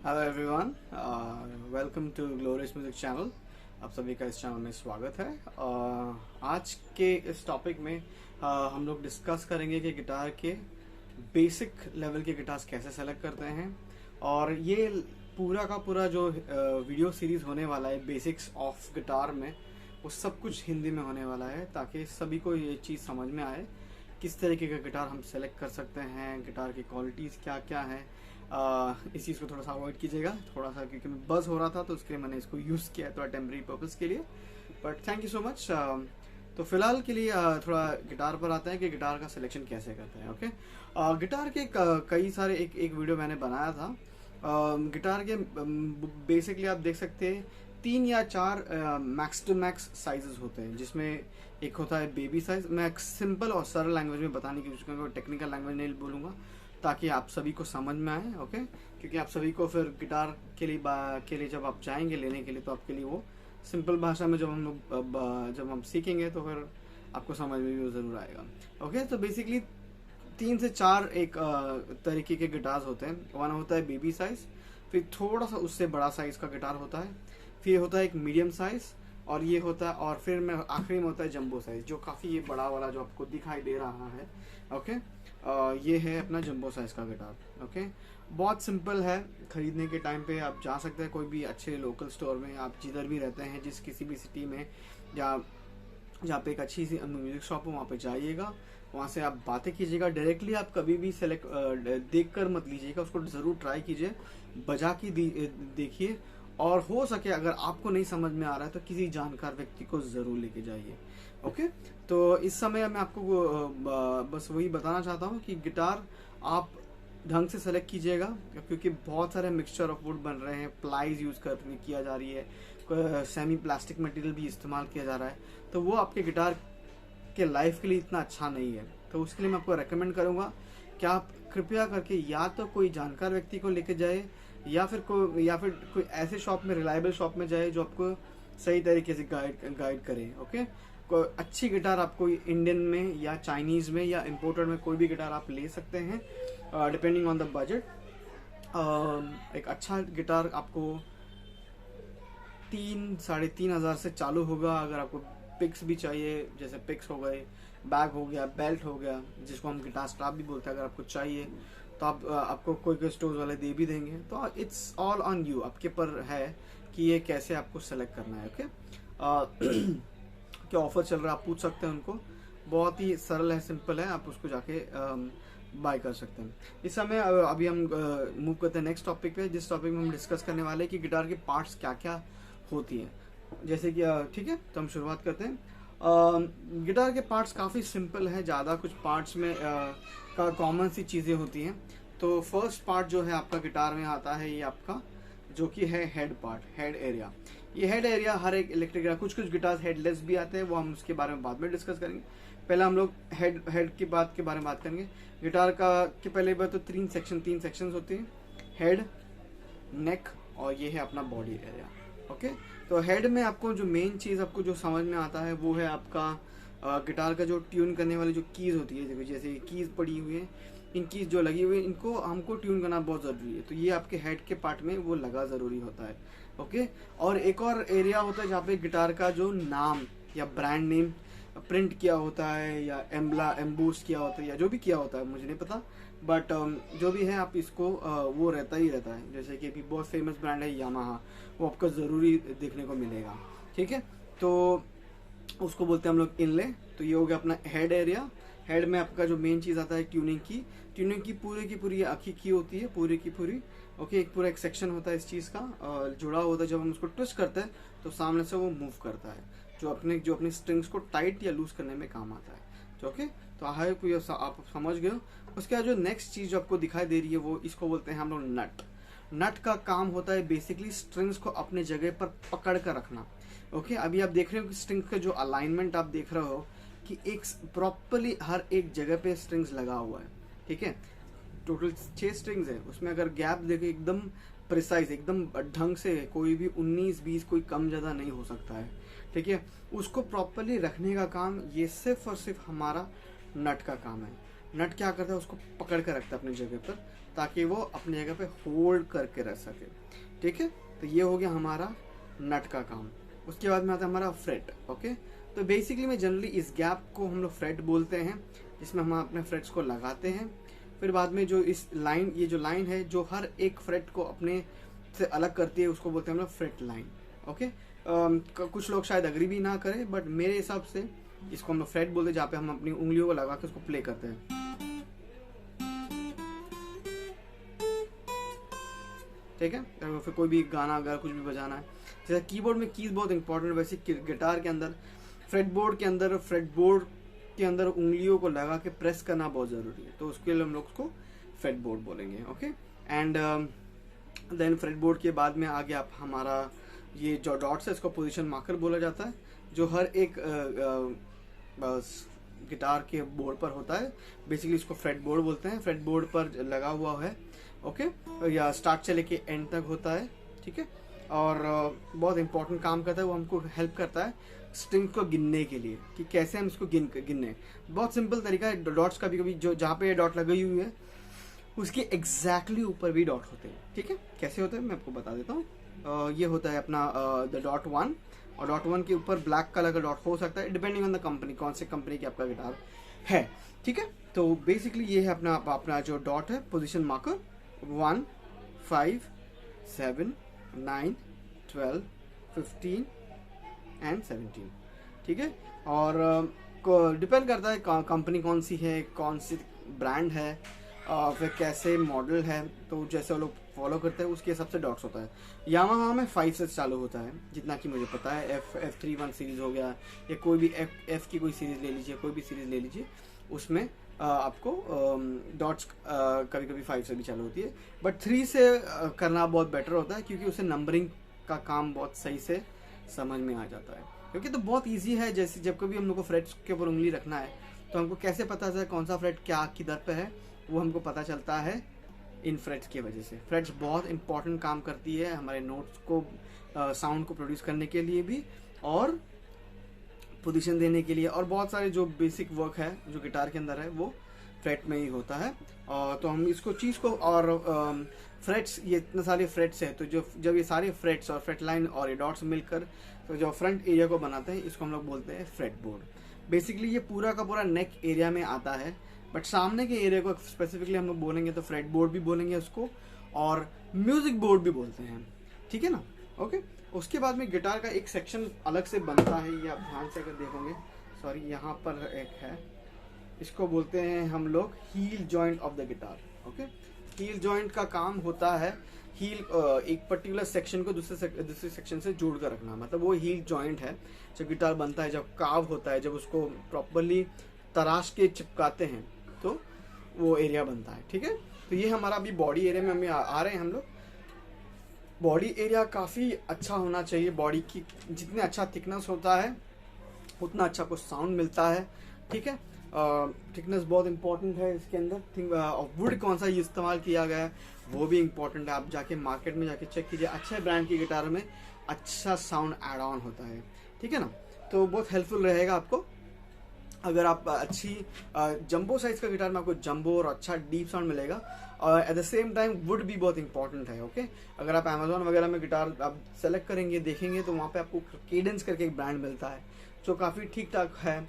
Hello everyone, welcome to glorious music channel. आप सभी का इस चैनल में स्वागत है। आज के इस टॉपिक में हम लोग डिस्कस करेंगे कि गिटार के बेसिक लेवल के गिटार्स कैसे सेलेक्ट करते हैं। और ये पूरा का पूरा जो वीडियो सीरीज होने वाला है बेसिक्स ऑफ गिटार में, वो सब कुछ हिंदी में होने वाला है ताकि सभी को ये चीज़ समझ में आए किस तरीके का गिटार हम सेलेक्ट कर सकते हैं, गिटार की क्वालिटीज़ क्या क्या है। इस चीज़ को थोड़ा सा अवॉइड कीजिएगा, थोड़ा सा, क्योंकि मैं बज़ हो रहा था तो उसके लिए मैंने इसको यूज़ किया है थोड़ा टेम्प्रेरी पर्पज़ के लिए। But thank you so much. तो फिलहाल के लिए थोड़ा गिटार पर आते हैं कि गिटार का सिलेक्शन कैसे करते हैं। ओके, गिटार के कई सारे एक वीडियो मैंने बनाया था। गिटार के बेसिकली आप देख सकते हैं 3 या 4 मैक्स टू मैक्स साइजेस होते हैं, जिसमें एक होता है बेबी साइज। मैं सिंपल और सरल लैंग्वेज में बताने की कोशिश करूँगा, टेक्निकल लैंग्वेज नहीं बोलूँगा ताकि आप सभी को समझ में आए। ओके, क्योंकि आप सभी को फिर गिटार के लिए जब आप जाएंगे लेने के लिए तो आपके लिए वो सिंपल भाषा में जब हम सीखेंगे तो फिर आपको समझ में भी वो ज़रूर आएगा। ओके, तो बेसिकली 3 से 4 एक तरीके के गिटार्स होते हैं। वन होता है बेबी साइज, फिर थोड़ा सा उससे बड़ा साइज का गिटार होता है, फिर होता है एक मीडियम साइज, और ये होता है, और फिर में आखिरी में होता है जंबो साइज, जो काफ़ी ये बड़ा वाला जो आपको दिखाई दे रहा है। ओके, ये है अपना जंबो साइज का गिटार। ओके, बहुत सिंपल है। खरीदने के टाइम पे आप जा सकते हैं कोई भी अच्छे लोकल स्टोर में, आप जिधर भी रहते हैं, जिस किसी भी सिटी में, या जहाँ पे एक अच्छी सी म्यूजिक शॉप हो वहाँ पे जाइएगा, वहाँ से आप बातें कीजिएगा। डायरेक्टली आप कभी भी सेलेक्ट देख कर मत लीजिएगा, उसको ज़रूर ट्राई कीजिए, बजा के देखिए, और हो सके अगर आपको नहीं समझ में आ रहा है तो किसी जानकार व्यक्ति को ज़रूर लेके जाइए। ओके, तो इस समय मैं आपको बस वही बताना चाहता हूँ कि गिटार आप ढंग से सेलेक्ट कीजिएगा, क्योंकि बहुत सारे मिक्सचर ऑफ वुड बन रहे हैं, प्लाईज यूज़ किया जा रही है, सेमी प्लास्टिक मटेरियल भी इस्तेमाल किया जा रहा है, तो वो आपके गिटार के लाइफ के लिए इतना अच्छा नहीं है। तो उसके लिए मैं आपको रेकमेंड करूँगा कि आप कृपया करके या तो कोई जानकार व्यक्ति को लेके जाए, या फिर कोई ऐसे शॉप में, रिलायबल शॉप में जाए जो आपको सही तरीके से गाइड करे। ओके, कोई अच्छी गिटार आपको इंडियन में या चाइनीज़ में या इम्पोर्टेड में कोई भी गिटार आप ले सकते हैं, डिपेंडिंग ऑन द बजट। एक अच्छा गिटार आपको 3-3.5 से चालू होगा। अगर आपको पिक्स भी चाहिए, जैसे पिक्स हो गए, बैग हो गया, बेल्ट हो गया, जिसको हम गिटार स्ट्रैप भी बोलते हैं, अगर आपको चाहिए तो आपको कोई स्टोर्स वाले दे भी देंगे। तो इट्स ऑल ऑन यू, आपके पर है कि ये कैसे आपको सेलेक्ट करना है। ओके, क्या ऑफर चल रहा है आप पूछ सकते हैं उनको, बहुत ही सरल है, सिंपल है, आप उसको जाके बाय कर सकते हैं। इस समय अभी हम मूव करते हैं नेक्स्ट टॉपिक पे, जिस टॉपिक में हम डिस्कस करने वाले हैं कि गिटार के पार्ट्स क्या क्या होती हैं। जैसे कि ठीक है, तो हम शुरुआत करते हैं। गिटार के पार्ट्स काफ़ी सिंपल है, ज़्यादा कुछ पार्ट्स में का कॉमन सी चीज़ें होती हैं। तो फर्स्ट पार्ट जो है आपका गिटार में आता है, ये आपका जो कि है हेड पार्ट, हेड एरिया। ये हेड एरिया हर एक इलेक्ट्रिक गिटार, कुछ गिटार हेडलेस भी आते हैं, वो हम उसके बारे में बाद में डिस्कस करेंगे। पहले हम लोग हेड की बात के बारे में बात करेंगे। गिटार का के पहले बात तो 3 सेक्शंस होते हैं, हेड, नेक, और ये है अपना बॉडी एरिया। ओके, तो हेड में आपको जो मेन चीज़ आपको जो समझ में आता है वो है आपका गिटार का जो ट्यून करने वाली जो कीज़ होती है, जैसे कीज़ पड़ी हुई है, इन कीज़ जो लगी हुई है, इनको हमको ट्यून करना बहुत ज़रूरी है। तो ये आपके हेड के पार्ट में वो लगा ज़रूरी होता है। ओके, और एक और एरिया होता है जहाँ पे गिटार का जो नाम या ब्रांड नेम प्रिंट किया होता है, या एम्बूस किया होता है, या जो भी किया होता है मुझे नहीं पता, बट जो भी है आप इसको वो रहता ही रहता है। जैसे कि अभी बहुत फेमस ब्रांड है यामाहा, वो आपको ज़रूरी देखने को मिलेगा। ठीक है, तो उसको बोलते हैं हम लोग इनले। तो ये हो गया अपना हेड एरिया। हेड में आपका जो मेन चीज़ आता है ट्यूनिंग की पूरी की पूरी आखी की होती है, पूरी की पूरी। ओके, एक पूरा एक सेक्शन होता है इस चीज़ का जुड़ा होता है, जब हम उसको ट्विस्ट करते हैं तो सामने से वो मूव करता है, जो अपनी स्ट्रिंग्स को टाइट या लूज करने में काम आता है। ओके, तो आई होप आप समझ गए हो। उसके बाद जो नेक्स्ट चीज़ आपको दिखाई दे रही है वो, इसको बोलते हैं हम लोग नट। नट का काम होता है बेसिकली स्ट्रिंग्स को अपने जगह पर पकड़ कर रखना। ओके, अभी आप देख रहे हो कि स्ट्रिंग्स का जो अलाइनमेंट आप देख रहे हो कि एक प्रॉपरली हर एक जगह पे स्ट्रिंग्स लगा हुआ है। ठीक है, टोटल 6 स्ट्रिंग्स है, उसमें अगर गैप देखे एकदम प्रिसाइज, एकदम ढंग से, कोई भी 19-20 कोई कम ज़्यादा नहीं हो सकता है। ठीक है, उसको प्रॉपरली रखने का काम ये सिर्फ और सिर्फ हमारा नट का काम है। नट क्या करता है, उसको पकड़ कर रखता है अपनी जगह पर, ताकि वो अपनी जगह पे होल्ड करके रह सके। ठीक है, तो ये हो गया हमारा नट का काम। उसके बाद में आता है हमारा फ्रेट। ओके, तो बेसिकली में जनरली इस गैप को हम लोग फ्रेट बोलते हैं, जिसमें हम अपने फ्रेट्स को लगाते हैं। फिर बाद में जो इस लाइन, ये जो लाइन है जो हर एक फ्रेट को अपने से अलग करती है, उसको बोलते हैं हम लोग फ्रेट लाइन। ओके, कुछ लोग शायद अग्री भी ना करें, बट मेरे हिसाब से इसको हम लोग फ्रेट बोलते हैं, जहाँ पे हम अपनी उंगलियों को लगा के उसको प्ले करते हैं। ठीक है, फिर कोई भी गाना अगर कुछ भी बजाना है, जैसे कीबोर्ड में कीज बहुत इंपॉर्टेंट है, वैसे गिटार के अंदर फ्रेटबोर्ड के अंदर उंगलियों को लगा के प्रेस करना बहुत जरूरी है, तो उसके लिए हम लोग उसको फ्रेटबोर्ड बोलेंगे। ओके, एंड देन फ्रेटबोर्ड के बाद में आ गया आप हमारा ये जो डॉट्स है, इसको पोजीशन मार्कर बोला जाता है, जो हर एक गिटार के बोर्ड पर होता है। बेसिकली इसको फ्रेटबोर्ड बोलते हैं, फ्रेटबोर्ड पर लगा हुआ है। ओके, या स्टार्ट से लेके एंड तक होता है। ठीक है, और बहुत इंपॉर्टेंट काम करता है, वो हमको हेल्प करता है स्ट्रिंग को गिनने के लिए, कि कैसे हम इसको गिनने। बहुत सिंपल तरीका है, डॉट्स का भी जो जहाँ पे डॉट लगी हुई है उसके एग्जैक्टली ऊपर भी डॉट होते हैं। ठीक है, कैसे होते हैं मैं आपको बता देता हूँ। ये होता है अपना द डॉट 1, और डॉट 1 के ऊपर ब्लैक कलर का डॉट हो सकता है, डिपेंडिंग ऑन द कंपनी, कौन से कंपनी की आपका गिटार है। ठीक है, तो बेसिकली ये है अपना जो डॉट है, पोजिशन मार्कर 1, 5, 7, 9, 12, 15 एंड 17। ठीक है, और डिपेंड करता है कंपनी कौन सी है, कौन सी ब्रांड है, फिर कैसे मॉडल है, तो जैसे वो लोग फॉलो करते हैं उसके हिसाब से डॉट्स होता है। यामाहा में 5 से चालू होता है, जितना कि मुझे पता है। F31 सीरीज हो गया, या कोई भी F की कोई सीरीज ले लीजिए, कोई भी सीरीज ले लीजिए, उसमें आपको डॉट्स कभी कभी 5 से भी चालू होती है, बट 3 से करना बहुत बेटर होता है, क्योंकि उसे नंबरिंग का काम बहुत सही से समझ में आ जाता है। क्योंकि तो बहुत ईजी है, जैसे जब कभी हम लोग को फ्रेट्स के ऊपर उंगली रखना है, तो हमको कैसे पता चलता है कौन सा फ्रेट क्या किधर पे है, वो हमको पता चलता है इन फ्रेट्स की वजह से। फ्रेट्स बहुत इंपॉर्टेंट काम करती है हमारे नोट्स को, साउंड को प्रोड्यूस करने के लिए भी, और पोजीशन देने के लिए, और बहुत सारे जो बेसिक वर्क है जो गिटार के अंदर है वो फ्रेट में ही होता है। और तो हम इसको चीज़ को, और फ्रेट्स, ये इतने सारे फ्रेट्स है, तो जब ये सारे फ्रेट्स और फ्रेट लाइन और ये डॉट्स मिलकर तो जो फ्रंट एरिया को बनाते हैं, इसको हम लोग बोलते हैं फ्रेट बोर्ड। बेसिकली ये पूरा का पूरा नेक एरिया में आता है, बट सामने के एरिया को स्पेसिफिकली हम लोग बोलेंगे तो फ्रेट बोर्ड भी बोलेंगे उसको, और म्यूजिक बोर्ड भी बोलते हैं। ठीक है ना। ओके, उसके बाद में गिटार का एक सेक्शन अलग से बनता है, ये आप ध्यान से अगर देखोगे, सॉरी यहाँ पर एक है, इसको बोलते हैं हम लोग heel joint of the guitar. Okay, heel joint का काम होता है हील, एक पर्टिकुलर सेक्शन को दूसरे सेक्शन से जोड़ कर रखना, मतलब वो हील जॉइंट है। जब गिटार बनता है, जब काव होता है, जब उसको प्रॉपरली तराश के चिपकाते हैं, तो वो एरिया बनता है। ठीक है, तो ये हमारा अभी बॉडी एरिया में हमें आ रहे हैं हम लोग। बॉडी एरिया काफ़ी अच्छा होना चाहिए, बॉडी की जितने अच्छा थिकनेस होता है उतना अच्छा कुछ साउंड मिलता है। ठीक है, थिकनेस बहुत इंपॉर्टेंट है इसके अंदर। वुड कौन सा इस्तेमाल किया गया है वो भी इंपॉर्टेंट है। आप जाके मार्केट में जाके चेक कीजिए, अच्छे ब्रांड की गिटार में अच्छा साउंड एड ऑन होता है। ठीक है ना, तो बहुत हेल्पफुल रहेगा आपको। अगर आप अच्छी जंबो साइज का गिटार में आपको जंबो और अच्छा डीप साउंड मिलेगा, और at the same time would भी बहुत इंपॉर्टेंट है। ओके, अगर आप अमेजोन वगैरह में गिटार आप सेलेक्ट करेंगे, देखेंगे, तो वहाँ पे आपको केडेंस करके एक ब्रांड मिलता है जो काफ़ी ठीक ठाक है।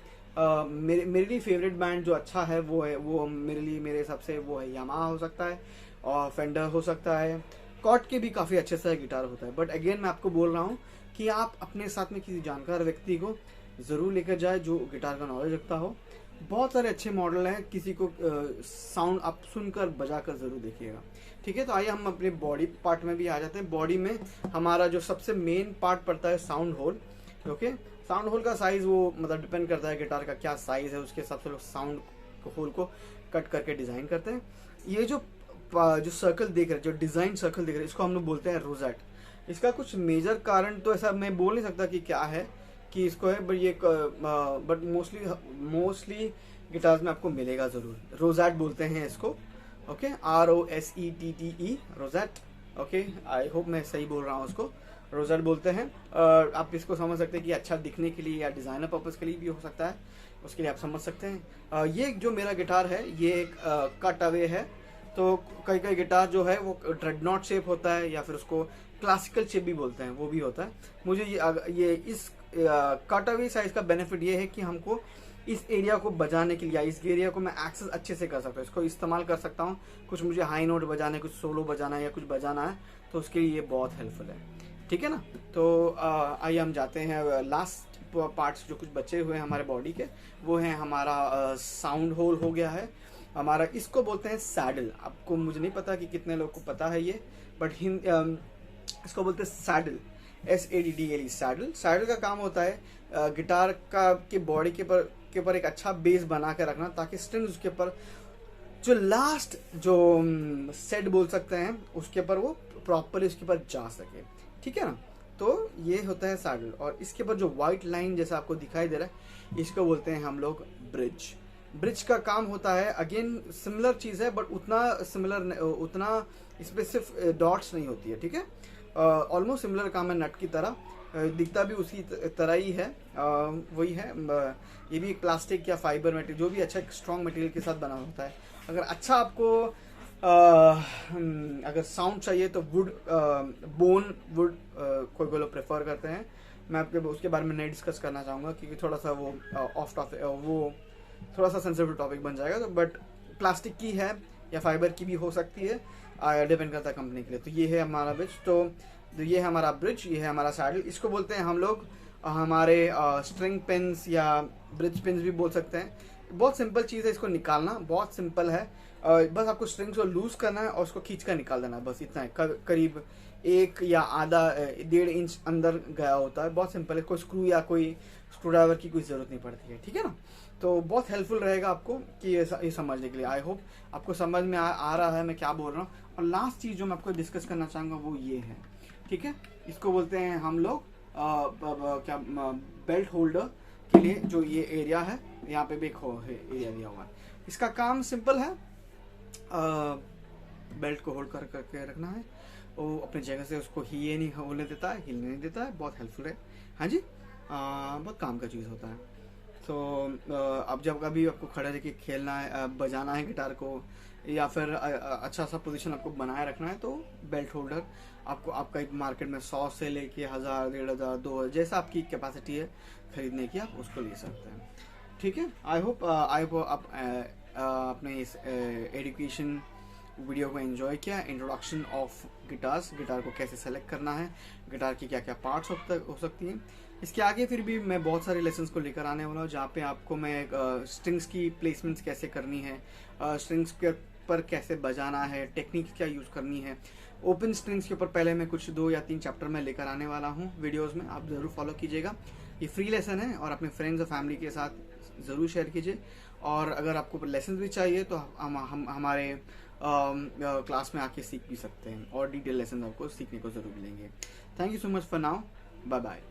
मेरे लिए फेवरेट ब्रांड जो अच्छा है वो मेरे हिसाब से वो है यामाहा हो सकता है, और फेंडर हो सकता है। कॉट के भी काफ़ी अच्छे से गिटार होता है, बट अगेन मैं आपको बोल रहा हूँ कि आप अपने साथ में किसी जानकार व्यक्ति को ज़रूर लेकर जाए जो गिटार का नॉलेज रखता हो। बहुत सारे अच्छे मॉडल हैं, किसी को साउंड आप सुनकर बजाकर ज़रूर देखिएगा। ठीक है, तो आइए हम अपने बॉडी पार्ट में भी आ जाते हैं। बॉडी में हमारा जो सबसे मेन पार्ट पड़ता है sound hole. Okay, sound hole का साइज़ वो मतलब डिपेंड करता है गिटार का क्या साइज़ है, उसके हिसाब से लोग साउंड होल को कट करके डिज़ाइन करते हैं। ये जो सर्कल देख रहे हैं, जो डिज़ाइन सर्कल देख रहे हैं, इसको हम लोग बोलते हैं रोजेट। इसका कुछ मेजर कारण तो ऐसा मैं बोल नहीं सकता कि क्या है कि इसको है, बट मोस्टली गिटार्स में आपको मिलेगा ज़रूर। रोजेट बोलते हैं इसको। Okay, ROSETTE, rosette. Okay, I hope मैं सही बोल रहा हूँ उसको, रोजेट बोलते हैं। आप इसको समझ सकते हैं कि अच्छा दिखने के लिए या डिज़ाइनर पर्पज़ के लिए भी हो सकता है, उसके लिए आप समझ सकते हैं। ये जो मेरा गिटार है ये एक कट अवे है। तो कई कई गिटार जो है वो ड्रेडनॉट शेप होता है या फिर उसको क्लासिकल शेप भी बोलते हैं, वो भी होता है। मुझे ये इस कट अवे साइज का बेनिफिट ये है कि हमको इस एरिया को बजाने के लिए या इस एरिया को मैं एक्सेस अच्छे से कर सकता हूँ, इसको इस्तेमाल कर सकता हूँ। कुछ मुझे हाई नोट बजाना है, कुछ सोलो बजाना है या कुछ बजाना है, तो उसके लिए ये बहुत हेल्पफुल है। ठीक है ना। तो आइए हम जाते हैं लास्ट पार्ट्स जो कुछ बचे हुए हैं हमारे बॉडी के, वो है हमारा साउंड होल हो गया है हमारा। इसको बोलते हैं सैडल। आपको मुझे नहीं पता कि कितने लोग को पता है ये, बट इसको बोलते हैं सैडल, SADDLE सैडल। सैडल का काम होता है गिटार का के बॉडी के ऊपर एक अच्छा बेस बना के रखना, ताकि स्ट्रिंग्स उसके ऊपर जो लास्ट जो सेट बोल सकते हैं उसके ऊपर वो प्रॉपरली उसके ऊपर जा सके। ठीक है ना। तो ये होता है सैडल। और इसके ऊपर जो व्हाइट लाइन जैसा आपको दिखाई दे रहा है, इसको बोलते हैं हम लोग ब्रिज। ब्रिज का काम होता है, अगेन सिमिलर चीज़ है बट उतना इसमें सिर्फ डॉट्स नहीं होती है। ठीक है। ऑलमोस्ट सिमिलर काम है नट की तरह, दिखता भी उसी तरह ही है। वही है। ये भी एक प्लास्टिक या फाइबर मटेरियल, जो भी अच्छा स्ट्रॉन्ग मटेरियल के साथ बना होता है। अगर अच्छा आपको अगर साउंड चाहिए तो बोन वुड कोई लोग प्रेफर करते हैं। मैं आपके उसके बारे में नहीं डिस्कस करना चाहूँगा क्योंकि थोड़ा सा वो ऑफ टॉपिक, वो थोड़ा सा सेंसिटिव टॉपिक बन जाएगा। तो बट प्लास्टिक की है या फाइबर की भी हो सकती है, डिपेंड करता है कंपनी के लिए। तो ये है हमारा ब्रिज। तो ये है हमारा ब्रिज, ये है हमारा सैडल। इसको बोलते हैं हम लोग हमारे स्ट्रिंग पिन्स या ब्रिज पिन्स भी बोल सकते हैं। बहुत सिंपल चीज़ है, इसको निकालना बहुत सिंपल है। बस आपको स्ट्रिंग्स को लूज करना है और उसको खींच कर निकाल देना है, बस इतना है। करीब 1 या आधा 1.5 इंच अंदर गया होता है। बहुत सिंपल है, कोई स्क्रू या कोई स्क्रू ड्राइवर की कोई ज़रूरत नहीं पड़ती है। ठीक है ना। तो बहुत हेल्पफुल रहेगा आपको कि ये समझने के लिए। आई होप आपको समझ में आ रहा है मैं क्या बोल रहा हूँ। और लास्ट चीज़ जो मैं आपको डिस्कस करना चाहूँगा वो ये है। ठीक है। इसको बोलते हैं हम लोग क्या बेल्ट होल्डर के लिए जो ये एरिया है, यहाँ पे भी एक एरिया दिया हुआ है। इसका काम सिंपल है, बेल्ट को होल्ड करके रखना है। वो अपनी जगह से उसको हिलने नहीं देता है। बहुत हेल्पफुल है। हाँ जी। बहुत काम का चीज़ होता है। तो अब जब कभी आपको खड़े रह के खेलना है, बजाना है गिटार को, या फिर अच्छा सा पोजीशन आपको बनाए रखना है, तो बेल्ट होल्डर आपका एक मार्केट में 100 से लेके 1000, 1500, 2000 जैसा आपकी कैपेसिटी है खरीदने की, आप उसको ले सकते हैं। ठीक है। आई होप आप अपने इस एजुकेशन वीडियो को एंजॉय किया। इंट्रोडक्शन ऑफ गिटार को कैसे सेलेक्ट करना है, गिटार की क्या क्या पार्ट्स हो सकती हैं। इसके आगे फिर भी मैं बहुत सारे लेसन्स को लेकर आने वाला हूँ, जहाँ पे आपको मैं स्ट्रिंग्स की प्लेसमेंट्स कैसे करनी है, स्ट्रिंग्स के पर कैसे बजाना है, टेक्निक क्या यूज़ करनी है। ओपन स्ट्रिंग्स के ऊपर पहले मैं कुछ 2 या 3 चैप्टर में लेकर आने वाला हूँ वीडियोज़ में, आप ज़रूर फॉलो कीजिएगा। ये फ्री लेसन है और अपने फ्रेंड्स और फैमिली के साथ ज़रूर शेयर कीजिए। और अगर आपको लेसन भी चाहिए तो हम हमारे क्लास में आके सीख भी सकते हैं, और डिटेल लेसन आपको सीखने को ज़रूर मिलेंगे। Thank you so much for now. Bye bye.